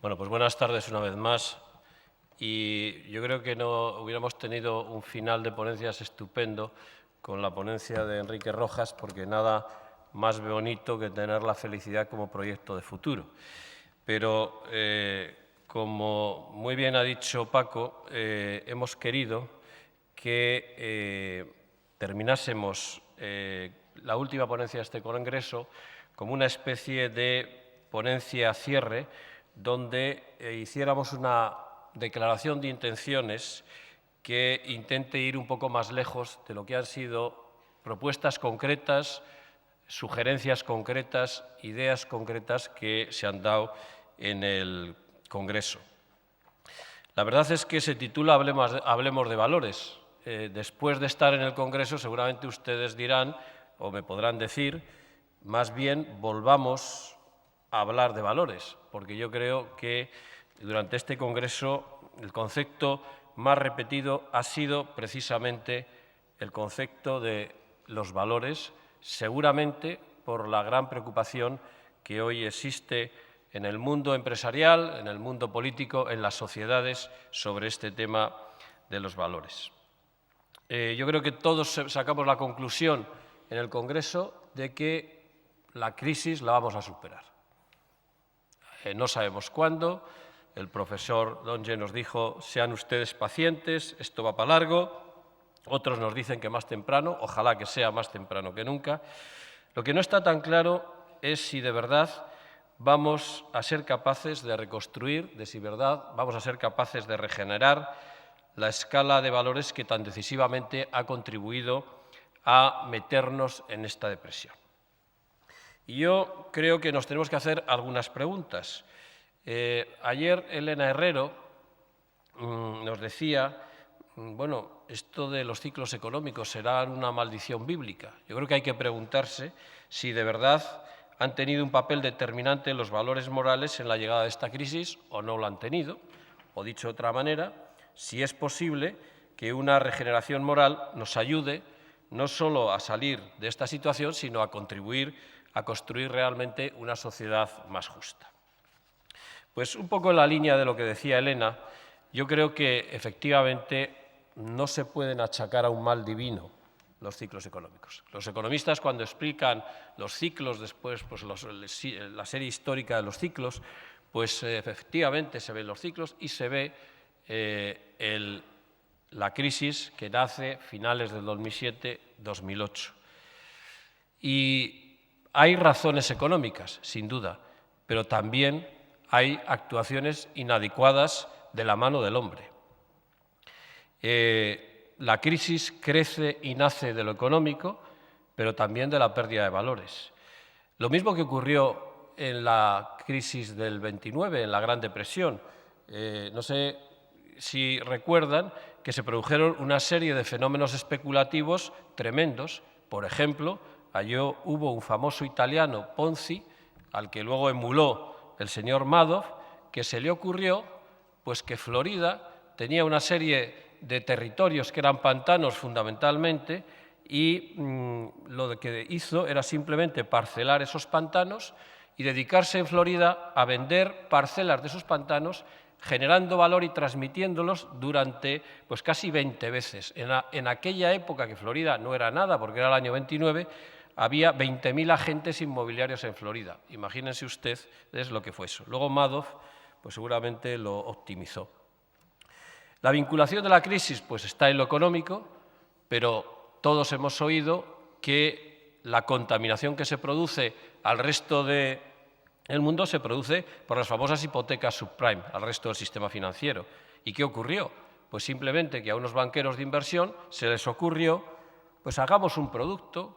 Bueno, pues buenas tardes una vez más. Y yo creo que no hubiéramos tenido un final de ponencias estupendo con la ponencia de Enrique Rojas, porque nada más bonito que tener la felicidad como proyecto de futuro. Pero, como muy bien ha dicho Paco, hemos querido que terminásemos la última ponencia de este congreso como una especie de ponencia cierre, donde hiciéramos una declaración de intenciones que intente ir un poco más lejos de lo que han sido propuestas concretas, sugerencias concretas, ideas concretas que se han dado en el Congreso. La verdad es que se titula Hablemos de valores. Después de estar en el Congreso, seguramente ustedes dirán, o me podrán decir, más bien volvamos a hablar de valores, porque yo creo que durante este Congreso el concepto más repetido ha sido precisamente el concepto de los valores, seguramente por la gran preocupación que hoy existe en el mundo empresarial, en el mundo político, en las sociedades sobre este tema de los valores. Yo creo que todos sacamos la conclusión en el Congreso de que la crisis la vamos a superar. No sabemos cuándo. El profesor Donge nos dijo, sean ustedes pacientes, esto va para largo. Otros nos dicen que más temprano, ojalá que sea más temprano que nunca. Lo que no está tan claro es si de verdad vamos a ser capaces de reconstruir, de si verdad vamos a ser capaces de regenerar la escala de valores que tan decisivamente ha contribuido a meternos en esta depresión. Y yo creo que nos tenemos que hacer algunas preguntas. Ayer Elena Herrero nos decía, bueno, esto de los ciclos económicos será una maldición bíblica. Yo creo que hay que preguntarse si de verdad han tenido un papel determinante los valores morales en la llegada de esta crisis o no lo han tenido. O dicho de otra manera, si es posible que una regeneración moral nos ayude no solo a salir de esta situación, sino a contribuir a construir realmente una sociedad más justa. Pues un poco en la línea de lo que decía Elena, yo creo que efectivamente no se pueden achacar a un mal divino los ciclos económicos. Los economistas, cuando explican los ciclos, después pues la serie histórica de los ciclos, pues efectivamente se ven los ciclos y se ve la crisis que nace finales del 2007-2008. Y hay razones económicas, sin duda, pero también hay actuaciones inadecuadas de la mano del hombre. La crisis crece y nace de lo económico, pero también de la pérdida de valores. Lo mismo que ocurrió en la crisis del 29, en la Gran Depresión. No sé si recuerdan que se produjeron una serie de fenómenos especulativos tremendos. Por ejemplo, allí hubo un famoso italiano, Ponzi, al que luego emuló el señor Madoff, que se le ocurrió pues, que Florida tenía una serie de territorios que eran pantanos fundamentalmente y lo que hizo era simplemente parcelar esos pantanos y dedicarse en Florida a vender parcelas de esos pantanos, generando valor y transmitiéndolos durante pues, casi 20 veces. En aquella época, que Florida no era nada, porque era el año 29, había 20.000 agentes inmobiliarios en Florida. Imagínense ustedes lo que fue eso. Luego Madoff pues, seguramente lo optimizó. La vinculación de la crisis pues, está en lo económico, pero todos hemos oído que la contaminación que se produce al resto del mundo se produce por las famosas hipotecas subprime, al resto del sistema financiero. ¿Y qué ocurrió? Pues simplemente que a unos banqueros de inversión se les ocurrió, pues hagamos un producto,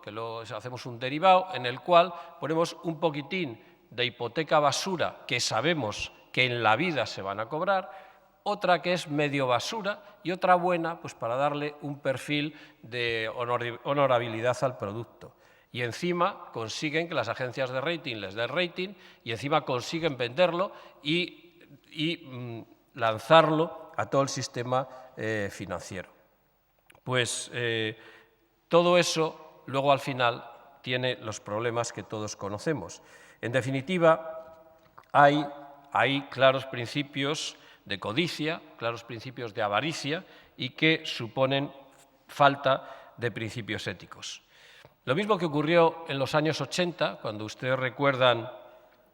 hacemos un derivado en el cual ponemos un poquitín de hipoteca basura que sabemos que en la vida se van a cobrar, otra que es medio basura y otra buena pues para darle un perfil de honorabilidad al producto. Y encima consiguen que las agencias de rating les den rating y encima consiguen venderlo y lanzarlo a todo el sistema financiero. Pues todo eso luego al final tiene los problemas que todos conocemos. En definitiva, hay hay claros principios de codicia, claros principios de avaricia y que suponen falta de principios éticos. Lo mismo que ocurrió en los años 80, cuando ustedes recuerdan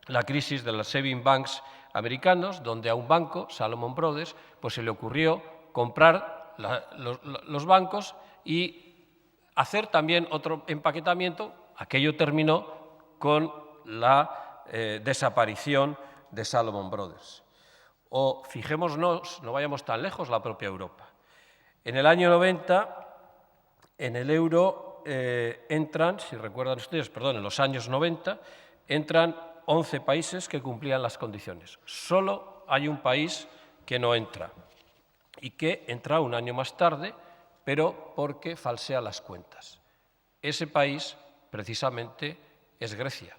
la crisis de los saving banks americanos, donde a un banco, Salomon Brothers, pues se le ocurrió comprar los bancos y hacer también otro empaquetamiento. Aquello terminó con la desaparición de Salomon Brothers. O fijémonos, no vayamos tan lejos, la propia Europa. En el año 90, en el euro entran, si recuerdan ustedes, perdón, en los años 90, entran 11 países que cumplían las condiciones. Solo hay un país que no entra y que entra un año más tarde, pero porque falsea las cuentas. Ese país, precisamente, es Grecia.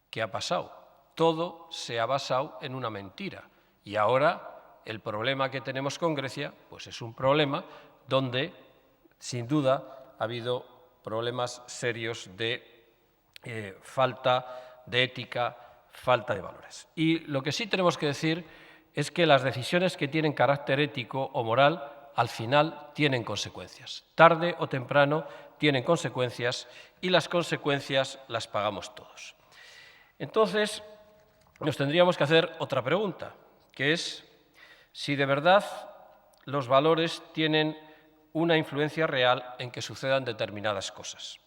¿Qué ha pasado? Todo se ha basado en una mentira. Y ahora el problema que tenemos con Grecia pues es un problema donde, sin duda, ha habido problemas serios de falta de ética, falta de valores. Y lo que sí tenemos que decir es que las decisiones que tienen carácter ético o moral al final tienen consecuencias. Tarde o temprano tienen consecuencias y las consecuencias las pagamos todos. Entonces, nos tendríamos que hacer otra pregunta, que es si de verdad los valores tienen una influencia real en que sucedan determinadas cosas.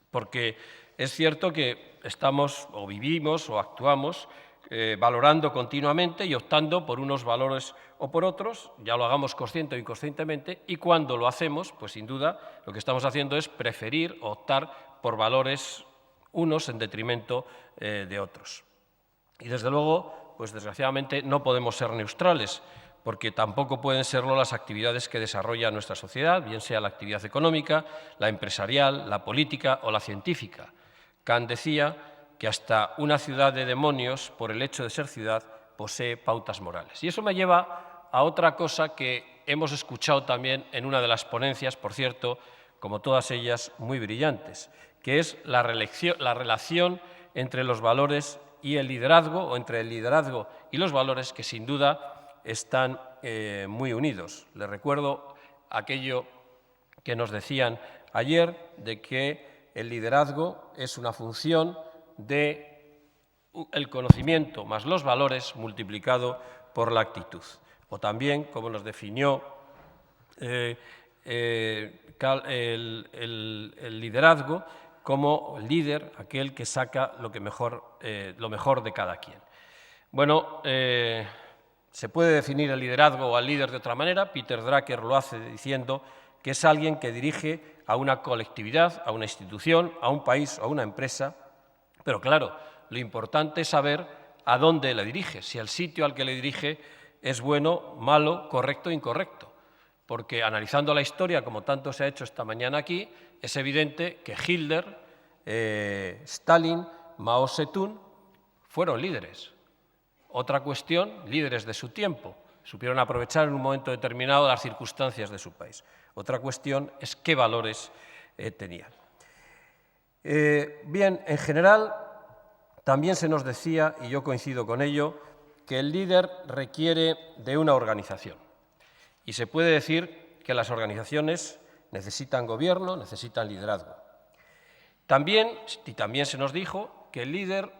Porque es cierto que estamos o vivimos o actuamos valorando continuamente y optando por unos valores o por otros, ya lo hagamos consciente o inconscientemente, y cuando lo hacemos, pues sin duda lo que estamos haciendo es preferir o optar por valores unos en detrimento de otros. Y desde luego, pues desgraciadamente no podemos ser neutrales, porque tampoco pueden serlo las actividades que desarrolla nuestra sociedad, bien sea la actividad económica, la empresarial, la política o la científica. Kant decía que hasta una ciudad de demonios, por el hecho de ser ciudad, posee pautas morales. Y eso me lleva a otra cosa que hemos escuchado también en una de las ponencias, por cierto, como todas ellas muy brillantes, que es la relación entre los valores y el liderazgo, o entre el liderazgo y los valores, que sin duda están muy unidos. Les recuerdo aquello que nos decían ayer, de que el liderazgo es una función del conocimiento más los valores multiplicado por la actitud. O también, como nos definió el liderazgo, como líder, aquel que saca lo mejor de cada quien. Bueno, se puede definir el liderazgo o al líder de otra manera. Peter Drucker lo hace diciendo que es alguien que dirige a una colectividad, a una institución, a un país o a una empresa. Pero claro, lo importante es saber a dónde le dirige, si el sitio al que le dirige es bueno, malo, correcto o incorrecto. Porque analizando la historia, como tanto se ha hecho esta mañana aquí, es evidente que Hitler, Stalin, Mao Zedong fueron líderes. Otra cuestión, líderes de su tiempo, supieron aprovechar en un momento determinado las circunstancias de su país. Otra cuestión es qué valores tenían. Bien, en general, también se nos decía, y yo coincido con ello, que el líder requiere de una organización. Y se puede decir que las organizaciones necesitan gobierno, necesitan liderazgo. También se nos dijo que el líder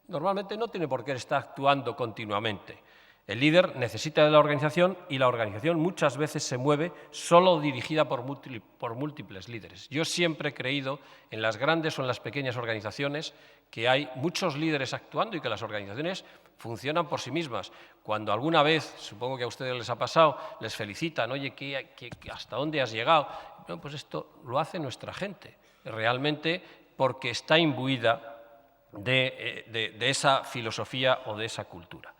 normalmente no tiene por qué estar actuando continuamente. El líder necesita de la organización y la organización muchas veces se mueve solo dirigida por múltiples líderes. Yo siempre he creído en las grandes o en las pequeñas organizaciones que hay muchos líderes actuando y que las organizaciones funcionan por sí mismas. Cuando alguna vez, supongo que a ustedes les ha pasado, les felicitan, oye, ¿hasta dónde has llegado? Bueno, pues esto lo hace nuestra gente, realmente porque está imbuida de esa filosofía o de esa cultura.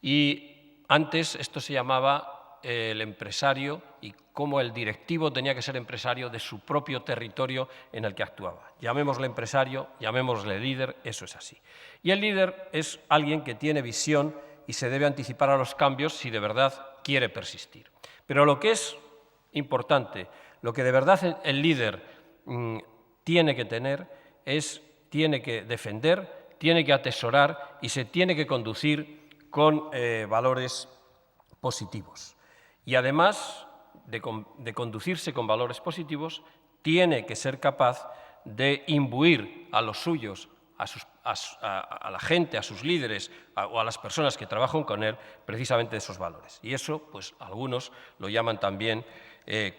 Y antes esto se llamaba el empresario y cómo el directivo tenía que ser empresario de su propio territorio en el que actuaba. Llamémosle empresario, llamémosle líder, eso es así. Y el líder es alguien que tiene visión y se debe anticipar a los cambios si de verdad quiere persistir. Pero lo que es importante, lo que de verdad el líder tiene que tener tiene que defender tiene que atesorar y se tiene que conducir con valores positivos. Y además de conducirse con valores positivos, tiene que ser capaz de imbuir a los suyos, a la gente, a sus líderes o a las personas que trabajan con él, precisamente esos valores. Y eso, pues algunos lo llaman también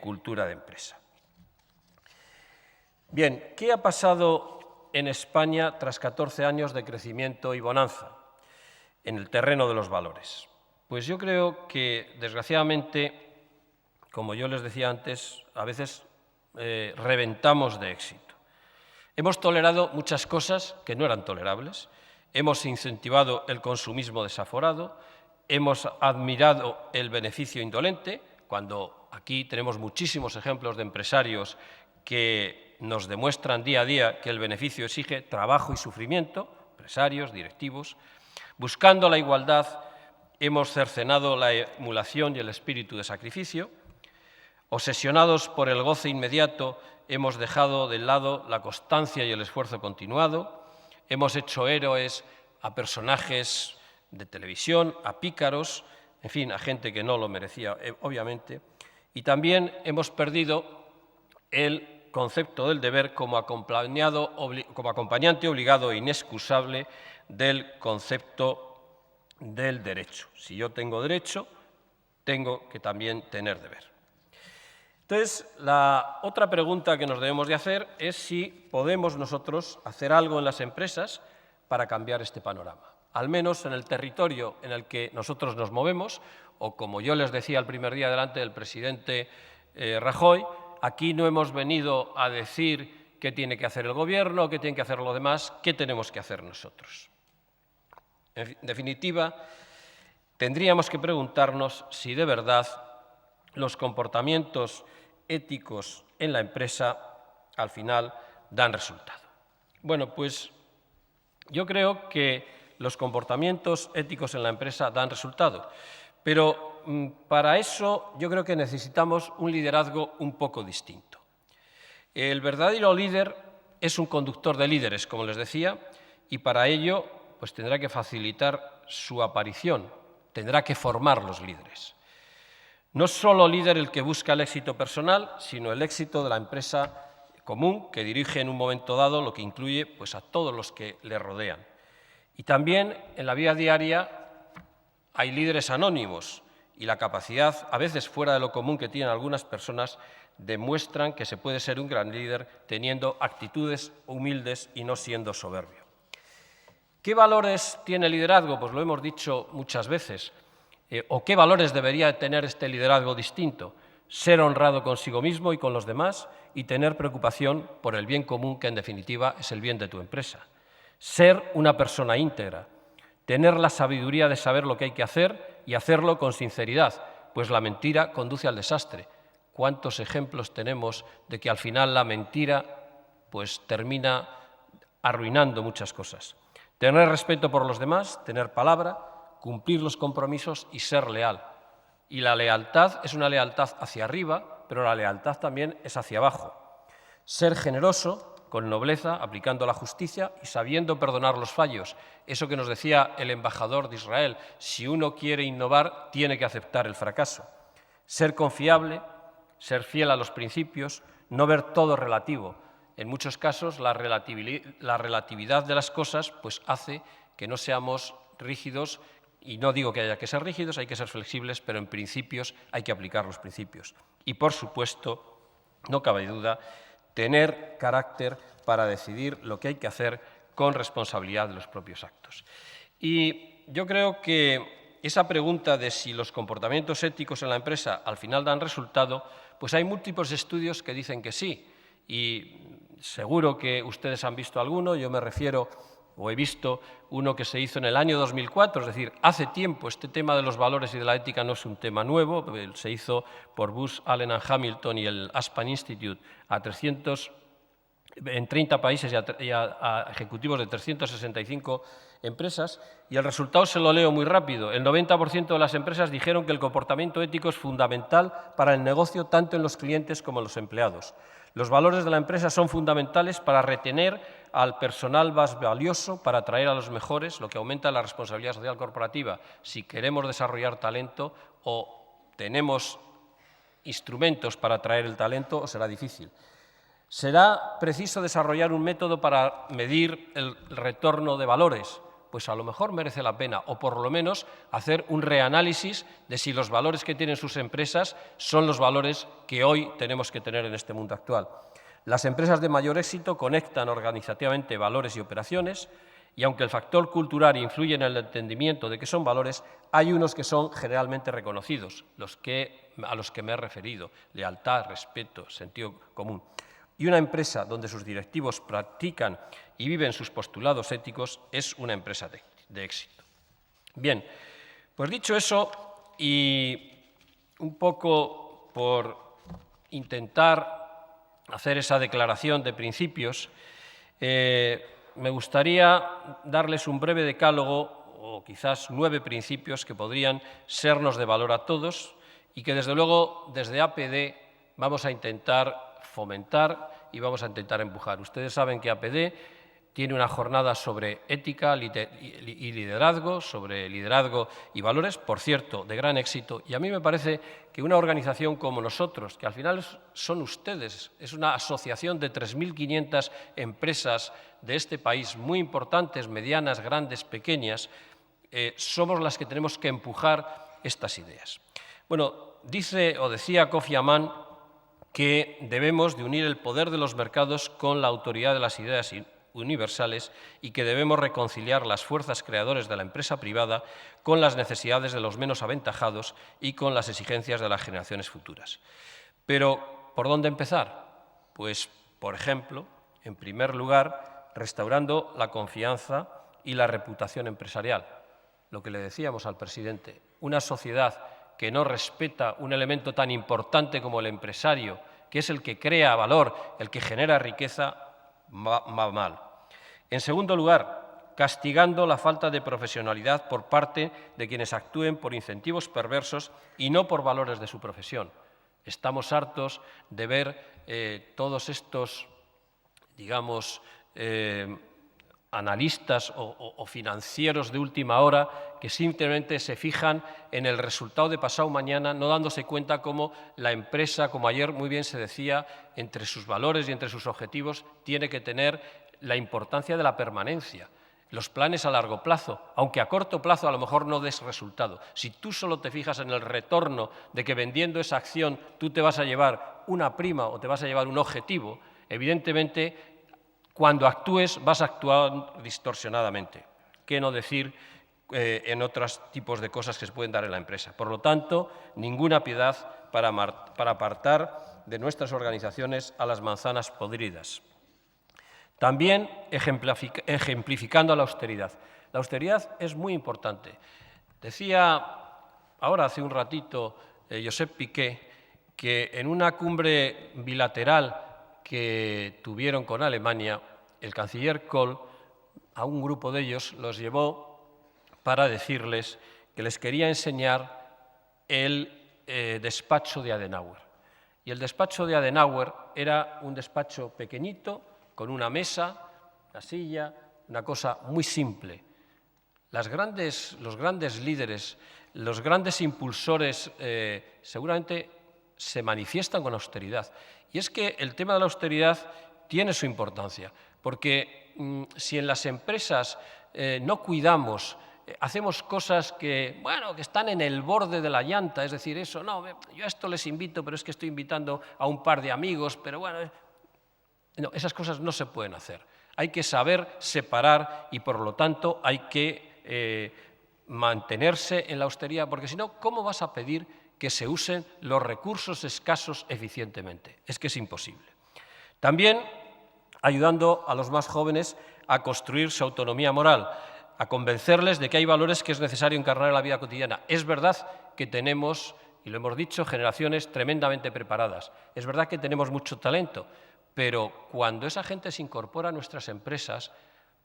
cultura de empresa. Bien, ¿qué ha pasado en España tras 14 años de crecimiento y bonanza en el terreno de los valores? Pues yo creo que, desgraciadamente, como yo les decía antes, a veces reventamos de éxito. Hemos tolerado muchas cosas que no eran tolerables, hemos incentivado el consumismo desaforado, hemos admirado el beneficio indolente, cuando aquí tenemos muchísimos ejemplos de empresarios que nos demuestran día a día que el beneficio exige trabajo y sufrimiento, empresarios, directivos. Buscando la igualdad, hemos cercenado la emulación y el espíritu de sacrificio. Obsesionados por el goce inmediato, hemos dejado de lado la constancia y el esfuerzo continuado. Hemos hecho héroes a personajes de televisión, a pícaros, en fin, a gente que no lo merecía, obviamente. Y también hemos perdido el concepto del deber como acompañante obligado e inexcusable del concepto del derecho. Si yo tengo derecho, tengo que también tener deber. Entonces, la otra pregunta que nos debemos de hacer es si podemos nosotros hacer algo en las empresas para cambiar este panorama. Al menos en el territorio en el que nosotros nos movemos, o como yo les decía el primer día delante del presidente Rajoy, aquí no hemos venido a decir qué tiene que hacer el Gobierno, qué tienen que hacer los demás, qué tenemos que hacer nosotros. En definitiva, tendríamos que preguntarnos si de verdad los comportamientos éticos en la empresa al final dan resultado. Bueno, pues yo creo que los comportamientos éticos en la empresa dan resultado, pero para eso yo creo que necesitamos un liderazgo un poco distinto. El verdadero líder es un conductor de líderes, como les decía, y para ello pues tendrá que facilitar su aparición, tendrá que formar los líderes. No es solo líder el que busca el éxito personal, sino el éxito de la empresa común que dirige en un momento dado, lo que incluye pues, a todos los que le rodean. Y también en la vida diaria hay líderes anónimos y la capacidad, a veces fuera de lo común que tienen algunas personas, demuestran que se puede ser un gran líder teniendo actitudes humildes y no siendo soberbio. ¿Qué valores tiene el liderazgo? Pues lo hemos dicho muchas veces. ¿O qué valores debería tener este liderazgo distinto? Ser honrado consigo mismo y con los demás y tener preocupación por el bien común, que en definitiva es el bien de tu empresa. Ser una persona íntegra, tener la sabiduría de saber lo que hay que hacer y hacerlo con sinceridad, pues la mentira conduce al desastre. ¿Cuántos ejemplos tenemos de que al final la mentira pues termina arruinando muchas cosas? Tener respeto por los demás, tener palabra, cumplir los compromisos y ser leal. Y la lealtad es una lealtad hacia arriba, pero la lealtad también es hacia abajo. Ser generoso, con nobleza, aplicando la justicia y sabiendo perdonar los fallos. Eso que nos decía el embajador de Israel, si uno quiere innovar, tiene que aceptar el fracaso. Ser confiable, ser fiel a los principios, no ver todo relativo. En muchos casos, la relatividad de las cosas pues, hace que no seamos rígidos. Y no digo que haya que ser rígidos, hay que ser flexibles, pero en principios hay que aplicar los principios. Y, por supuesto, no cabe duda, tener carácter para decidir lo que hay que hacer con responsabilidad de los propios actos. Y yo creo que esa pregunta de si los comportamientos éticos en la empresa al final dan resultado, pues hay múltiples estudios que dicen que sí. Y seguro que ustedes han visto alguno, yo me refiero o he visto uno que se hizo en el año 2004, es decir, hace tiempo. Este tema de los valores y de la ética no es un tema nuevo, se hizo por Booz Allen and Hamilton y el Aspen Institute en 30 países y a ejecutivos de 365 empresas, y el resultado se lo leo muy rápido. El 90% de las empresas dijeron que el comportamiento ético es fundamental para el negocio tanto en los clientes como en los empleados. Los valores de la empresa son fundamentales para retener al personal más valioso para atraer a los mejores, lo que aumenta la responsabilidad social corporativa. Si queremos desarrollar talento o tenemos instrumentos para atraer el talento, o será difícil. ¿Será preciso desarrollar un método para medir el retorno de valores? Pues a lo mejor merece la pena, o por lo menos hacer un reanálisis de si los valores que tienen sus empresas son los valores que hoy tenemos que tener en este mundo actual. Las empresas de mayor éxito conectan organizativamente valores y operaciones, y aunque el factor cultural influye en el entendimiento de qué son valores, hay unos que son generalmente reconocidos, a los que me he referido: lealtad, respeto, sentido común. Y una empresa donde sus directivos practican y viven sus postulados éticos es una empresa de éxito. Bien, pues dicho eso, y un poco por intentar hacer esa declaración de principios, me gustaría darles un breve decálogo, o quizás 9 principios que podrían sernos de valor a todos y que, desde luego, desde APD vamos a intentar fomentar y vamos a intentar empujar. Ustedes saben que APD tiene una jornada sobre ética y liderazgo, sobre liderazgo y valores, por cierto, de gran éxito. Y a mí me parece que una organización como nosotros, que al final son ustedes, es una asociación de 3.500 empresas de este país, muy importantes, medianas, grandes, pequeñas, somos las que tenemos que empujar estas ideas. Bueno, decía Kofi Annan que debemos de unir el poder de los mercados con la autoridad de las ideas universales y que debemos reconciliar las fuerzas creadoras de la empresa privada con las necesidades de los menos aventajados y con las exigencias de las generaciones futuras. Pero, ¿por dónde empezar? Pues, por ejemplo, en primer lugar, restaurando la confianza y la reputación empresarial. Lo que le decíamos al presidente, una sociedad que no respeta un elemento tan importante como el empresario, que es el que crea valor, el que genera riqueza, va mal. En segundo lugar, castigando la falta de profesionalidad por parte de quienes actúen por incentivos perversos y no por valores de su profesión. Estamos hartos de ver todos estos, digamos, analistas o financieros de última hora que simplemente se fijan en el resultado de pasado mañana, no dándose cuenta cómo la empresa, como ayer muy bien se decía, entre sus valores y entre sus objetivos tiene que tener la importancia de la permanencia, los planes a largo plazo, aunque a corto plazo a lo mejor no des resultado. Si tú solo te fijas en el retorno de que vendiendo esa acción tú te vas a llevar una prima o te vas a llevar un objetivo, evidentemente cuando actúes vas a actuar distorsionadamente. ¿Qué no decir en otros tipos de cosas que se pueden dar en la empresa? Por lo tanto, ninguna piedad para apartar de nuestras organizaciones a las manzanas podridas. También ejemplificando la austeridad. La austeridad es muy importante. Decía ahora hace un ratito Josep Piqué que en una cumbre bilateral que tuvieron con Alemania, el canciller Kohl a un grupo de ellos los llevó para decirles que les quería enseñar el despacho de Adenauer. Y el despacho de Adenauer era un despacho pequeñito, con una mesa, una silla, una cosa muy simple. Los grandes líderes, los grandes impulsores seguramente se manifiestan con austeridad. Y es que el tema de la austeridad tiene su importancia, porque si en las empresas no cuidamos, hacemos cosas que están en el borde de la llanta, es decir, yo a esto les invito, pero es que estoy invitando a un par de amigos, pero bueno, no, esas cosas no se pueden hacer. Hay que saber separar y, por lo tanto, hay que mantenerse en la austeridad, porque si no, ¿cómo vas a pedir que se usen los recursos escasos eficientemente? Es que es imposible. También ayudando a los más jóvenes a construir su autonomía moral, a convencerles de que hay valores que es necesario encarnar en la vida cotidiana. Es verdad que tenemos, y lo hemos dicho, generaciones tremendamente preparadas. Es verdad que tenemos mucho talento, pero cuando esa gente se incorpora a nuestras empresas,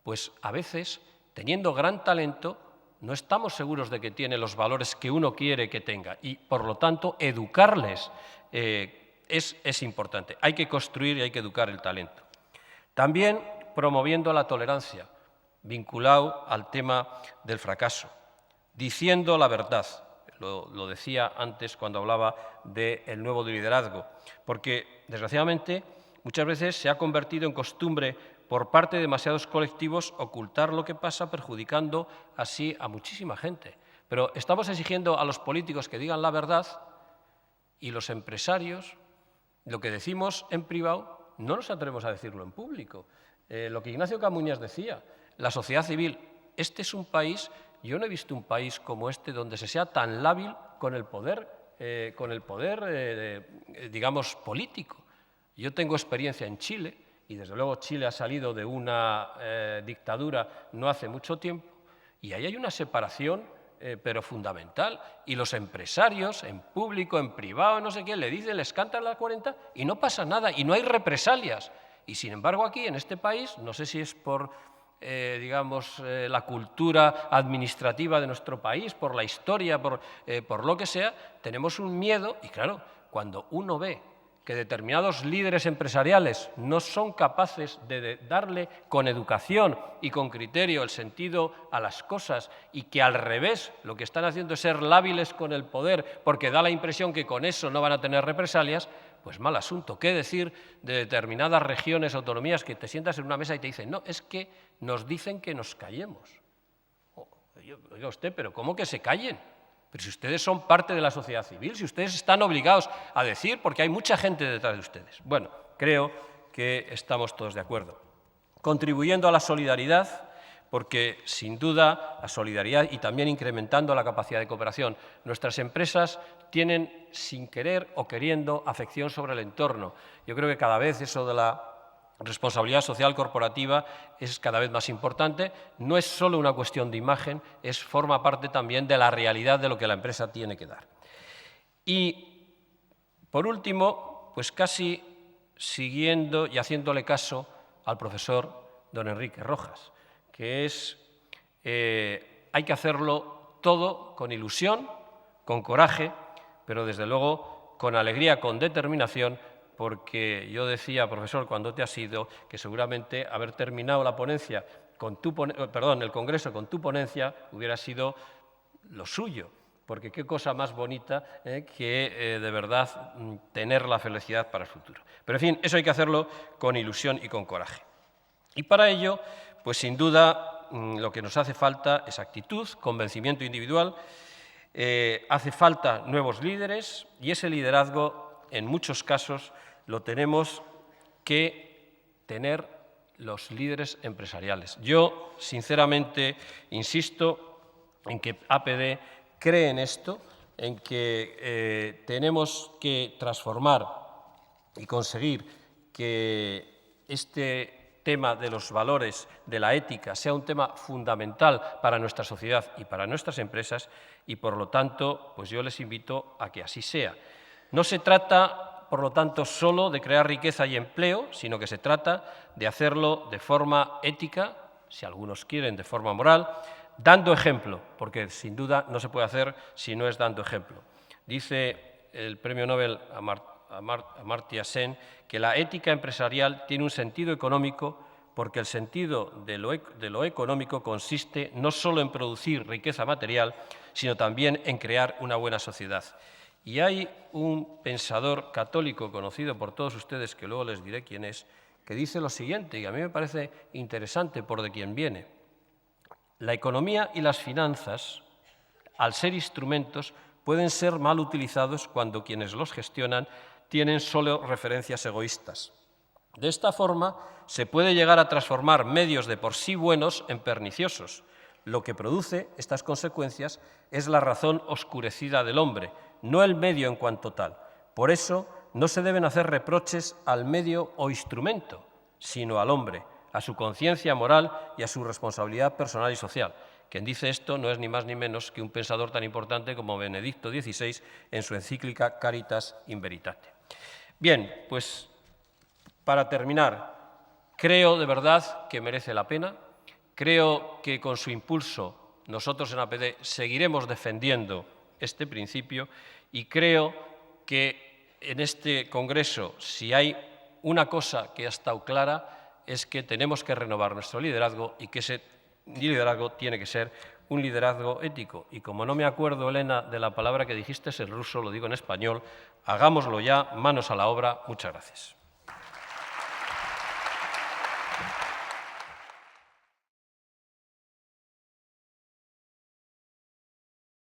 pues a veces, teniendo gran talento, no estamos seguros de que tiene los valores que uno quiere que tenga y, por lo tanto, educarles es importante. Hay que construir y hay que educar el talento. También promoviendo la tolerancia, vinculado al tema del fracaso, diciendo la verdad. Lo decía antes cuando hablaba del nuevo liderazgo, porque desgraciadamente muchas veces se ha convertido en costumbre por parte de demasiados colectivos ocultar lo que pasa, perjudicando así a muchísima gente. Pero estamos exigiendo a los políticos que digan la verdad y los empresarios, lo que decimos en privado, no nos atrevemos a decirlo en público. Lo que Ignacio Camuñas decía, la sociedad civil, este es un país, yo no he visto un país como este donde se sea tan lábil con el poder, digamos, político. Yo tengo experiencia en Chile, y desde luego Chile ha salido de una dictadura no hace mucho tiempo, y ahí hay una separación, pero fundamental, y los empresarios, en público, en privado, no sé qué, le dicen, les cantan la 40 y no pasa nada, y no hay represalias. Y sin embargo aquí, en este país, no sé si es por digamos, la cultura administrativa de nuestro país, por la historia, por lo que sea, tenemos un miedo, y claro, cuando uno ve que determinados líderes empresariales no son capaces de darle con educación y con criterio el sentido a las cosas, y que al revés lo que están haciendo es ser lábiles con el poder porque da la impresión que con eso no van a tener represalias, pues mal asunto. ¿Qué decir de determinadas regiones, autonomías, que te sientas en una mesa y te dicen, no, es que nos dicen que nos callemos? Oiga usted, pero ¿cómo que se callen? Pero si ustedes son parte de la sociedad civil, si ustedes están obligados a decir, porque hay mucha gente detrás de ustedes. Bueno, creo que estamos todos de acuerdo. Contribuyendo a la solidaridad, porque sin duda la solidaridad y también incrementando la capacidad de cooperación, nuestras empresas tienen, sin querer o queriendo, afección sobre el entorno. Yo creo que cada vez eso de la responsabilidad social corporativa es cada vez más importante. No es solo una cuestión de imagen, forma parte también de la realidad de lo que la empresa tiene que dar. Y, por último, pues casi siguiendo y haciéndole caso al profesor don Enrique Rojas, que es, hay que hacerlo todo con ilusión, con coraje, pero desde luego con alegría, con determinación, porque yo decía, profesor, cuando te has ido, que seguramente haber terminado la ponencia con el Congreso con tu ponencia hubiera sido lo suyo, porque qué cosa más bonita que de verdad tener la felicidad para el futuro. Pero en fin, eso hay que hacerlo con ilusión y con coraje. Y para ello, pues sin duda, lo que nos hace falta es actitud, convencimiento individual, hace falta nuevos líderes, y ese liderazgo, en muchos casos, lo tenemos que tener los líderes empresariales. Yo, sinceramente, insisto en que APD cree en esto, en que tenemos que transformar y conseguir que este tema de los valores, de la ética, sea un tema fundamental para nuestra sociedad y para nuestras empresas, y por lo tanto, pues yo les invito a que así sea. No se trata, por lo tanto, solo de crear riqueza y empleo, sino que se trata de hacerlo de forma ética, si algunos quieren de forma moral, dando ejemplo, porque sin duda no se puede hacer si no es dando ejemplo. Dice el premio Nobel Amartya Sen que la ética empresarial tiene un sentido económico porque el sentido de lo económico consiste no solo en producir riqueza material, sino también en crear una buena sociedad. Y hay un pensador católico conocido por todos ustedes, que luego les diré quién es, que dice lo siguiente, y a mí me parece interesante por de quién viene. La economía y las finanzas, al ser instrumentos, pueden ser mal utilizados cuando quienes los gestionan tienen solo referencias egoístas. De esta forma, se puede llegar a transformar medios de por sí buenos en perniciosos. Lo que produce estas consecuencias es la razón oscurecida del hombre, no el medio en cuanto tal. Por eso, no se deben hacer reproches al medio o instrumento, sino al hombre, a su conciencia moral y a su responsabilidad personal y social. Quien dice esto no es ni más ni menos que un pensador tan importante como Benedicto XVI en su encíclica Caritas in Veritate. Bien, pues para terminar, creo de verdad que merece la pena. Creo que con su impulso nosotros en APD seguiremos defendiendo este principio, y creo que en este Congreso, si hay una cosa que ha estado clara, es que tenemos que renovar nuestro liderazgo y que ese liderazgo tiene que ser un liderazgo ético. Y como no me acuerdo, Elena, de la palabra que dijiste en ruso, lo digo en español, hagámoslo ya, manos a la obra. Muchas gracias.